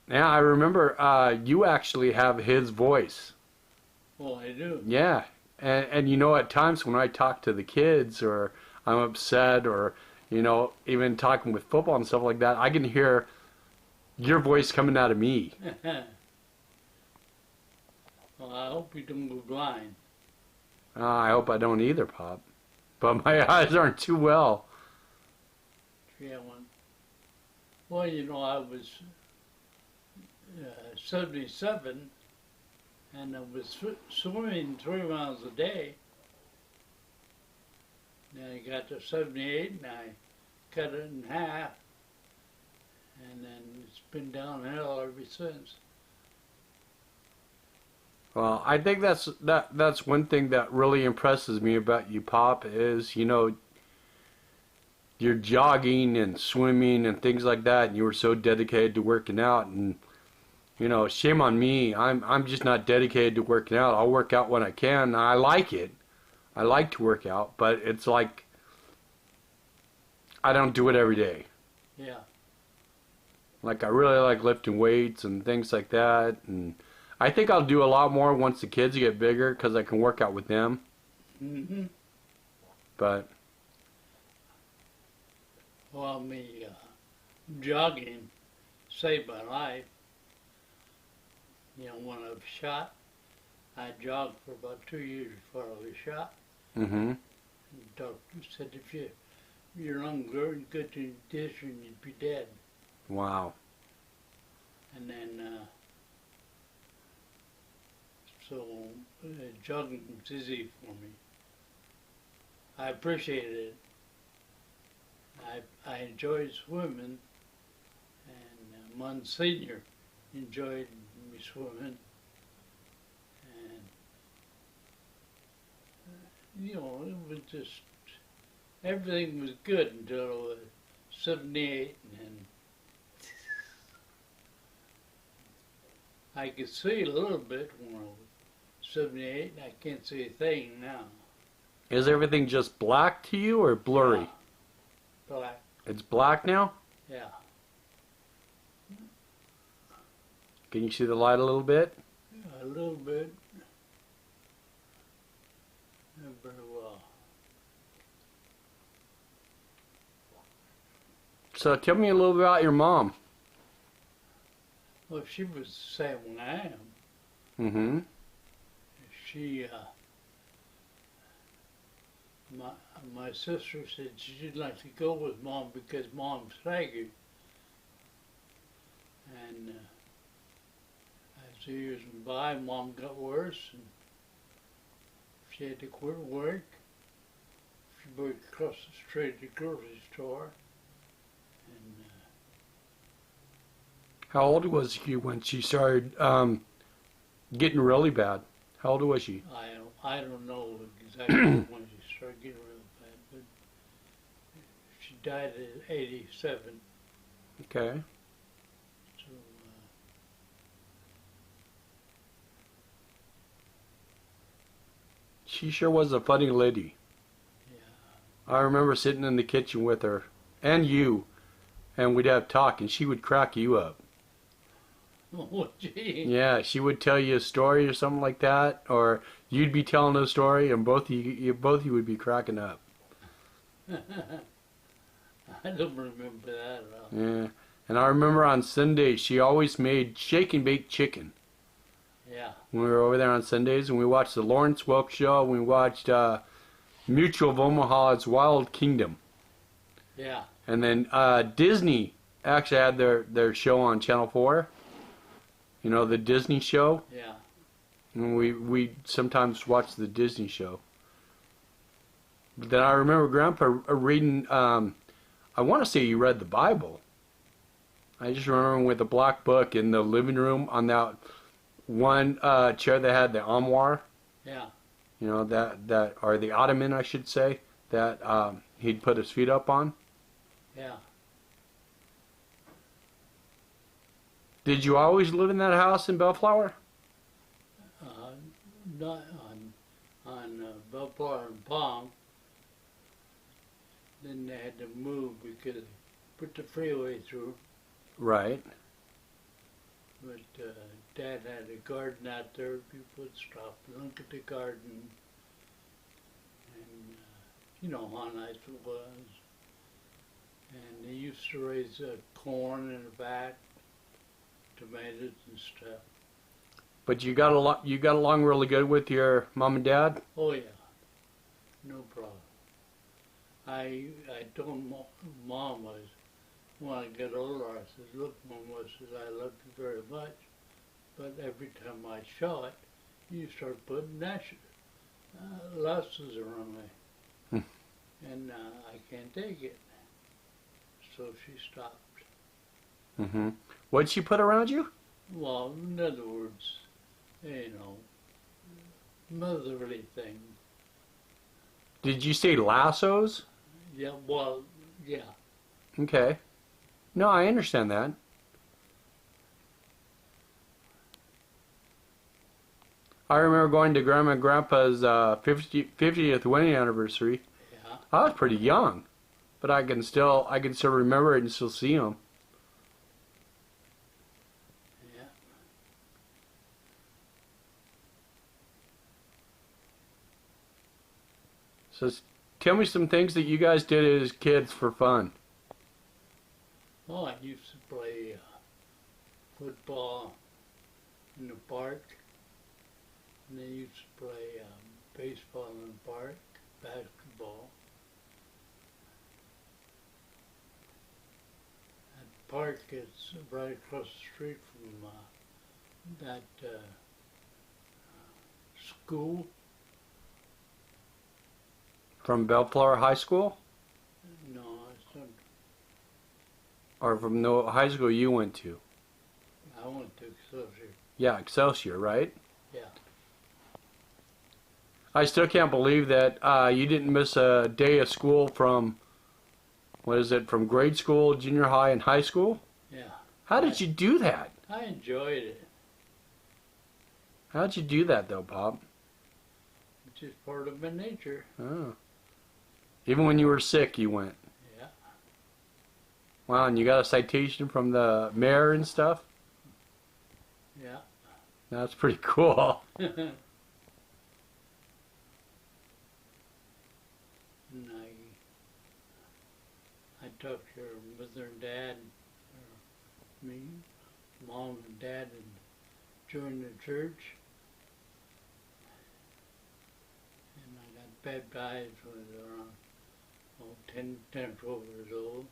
Yeah, I remember you actually have his voice. Well, I do. Yeah. And you know, at times when I talk to the kids or I'm upset or, even talking with football and stuff like that, I can hear your voice coming out of me. Well, I hope you don't go blind. I hope I don't either, Pop. But my eyes aren't too well. Yeah, well, I was 77 and I was swimming 3 miles a day. Then I got to 78 and I cut it in half, and then it's been downhill ever since. Well, I think that's one thing that really impresses me about you, Pop, is you're jogging and swimming and things like that, and you were so dedicated to working out. And shame on me. I'm just not dedicated to working out. I'll work out when I can. I like it. I like to work out, but it's like I don't do it every day. Yeah. Like I really like lifting weights and things like that, and I think I'll do a lot more once the kids get bigger because I can work out with them. Hmm. But Well, me jogging saved my life. When I was shot, I jogged for about 2 years before I was shot. mm-hmm. And the doctor said if your lungs weren't good condition, you'd be dead. Wow. And then, so jogging was easy for me. I appreciated it. I enjoyed swimming, and Monsignor enjoyed me swimming, and it was just everything was good until I was 78, and then I could see a little bit when I was 78, and I can't see a thing now. Is everything just black to you or blurry? Yeah, black. It's black now? Yeah. Can you see the light a little bit? A little bit. Not very well. So tell me a little bit about your mom. Well, she was the same way I am. Mm-hmm. She, my, my sister said she'd like to go with Mom because Mom's staggered. And as the years went by, Mom got worse, and she had to quit work. She worked across the street at the grocery store. And How old was you when she started getting really bad? How old was she? I don't know exactly when she started getting real bad, but she died at 87. Okay. So She sure was a funny lady. yeah. I remember sitting in the kitchen with her and you, and we'd have talk, and she would crack you up. Oh, gee. Yeah, she would tell you a story or something like that, or you'd be telling a story, and both of you would be cracking up. I don't remember that at all. Yeah, and I remember on Sundays she always made shake and bake chicken. Yeah. When we were over there on Sundays, and we watched the Lawrence Welk show, and we watched Mutual of Omaha's Wild Kingdom, Yeah. and then Disney actually had their show on Channel 4. You know, the Disney show. Yeah. And we sometimes watch the Disney show. But then I remember Grandpa reading, I want to say he read the Bible. I just remember with the black book in the living room on that one chair that had the armoire. Yeah. You know, that or the ottoman, I should say, that he'd put his feet up on. Yeah. Did you always live in that house in Bellflower? Not on Bellflower and Palm. Then they had to move because they put the freeway through. Right. But Dad had a garden out there. People would stop and look at the garden. And you know how nice it was. And they used to raise corn in the back, tomatoes and stuff. But you got along really good with your mom and dad? Oh yeah, no problem. I told Mom when I get older, I said, look, Mom, I said, I love you very much, but every time I saw it, you start putting lusses around me, and I can't take it. So she stopped. Mm-hmm. What'd she put around you? Well, in other words, you know, motherly thing. Did you say lassos? Yeah, well, yeah. Okay. No, I understand that. I remember going to Grandma and Grandpa's 50th wedding anniversary. Yeah. I was pretty young, but I can still remember it and still see them. Yeah. So tell me some things that you guys did as kids for fun. Oh, I used to play football in the park. And they used to play baseball in the park, basketball. That park is right across the street from that school. From Bellflower High School? No, it's not. Or from the high school you went to? I went to Excelsior. Yeah, Excelsior, right? Yeah. I still can't believe that you didn't miss a day of school from, from grade school, junior high, and high school? Yeah. How did you do that? I enjoyed it. How'd you do that, though, Pop? It's just part of my nature. Oh. Even when you were sick, you went. Yeah. Wow, and you got a citation from the mayor and stuff? Yeah. That's pretty cool. And I talked to her mother and dad, or me, Mom and Dad, and joined the church. And I got baptized when I was around 10, 12 years old.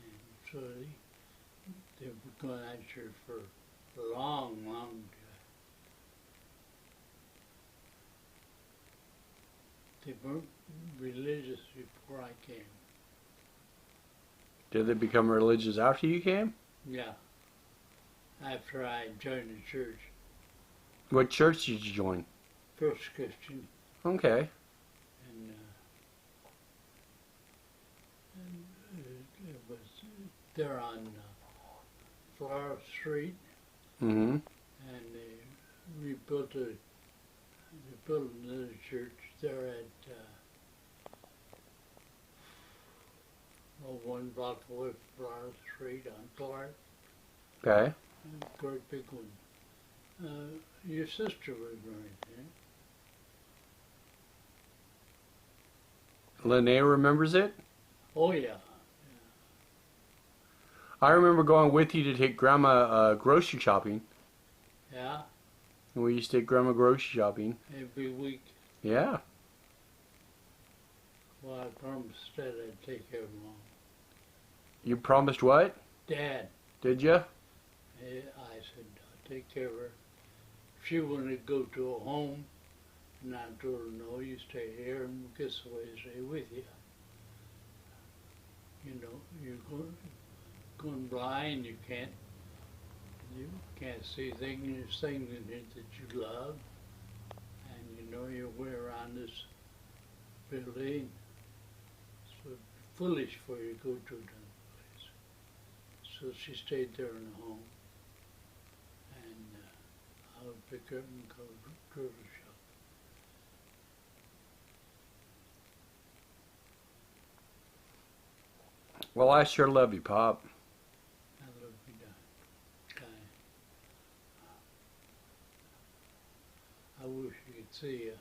And so they were going out here for a long, long time. They weren't religious before I came. Did they become religious after you came? Yeah. After I joined the church. What church did you join? First Christian. Okay. And it was there on Flower Street. Mm-hmm. And they built another church there at one block away from Flower Street on Clark. Okay. A great big one. Your sister was right there. Lene remembers it? Oh yeah. I remember going with you to take Grandma grocery shopping. Yeah. And we used to take Grandma grocery shopping. Every week. Yeah. Well, I promised Dad I'd take care of Mom. You promised what? Dad, Did you? I said, I'll take care of her. If she wanted to go to a home, and I told her, no, you stay here and guess the way to stay with you. You know, you're going blind, you can't see things in it that you love. And you know your way around this building. So foolish for you to go to another place. So she stayed there in the home. And I would pick her up and go grocery shop. Well, I sure love you, Pop. I wish you could see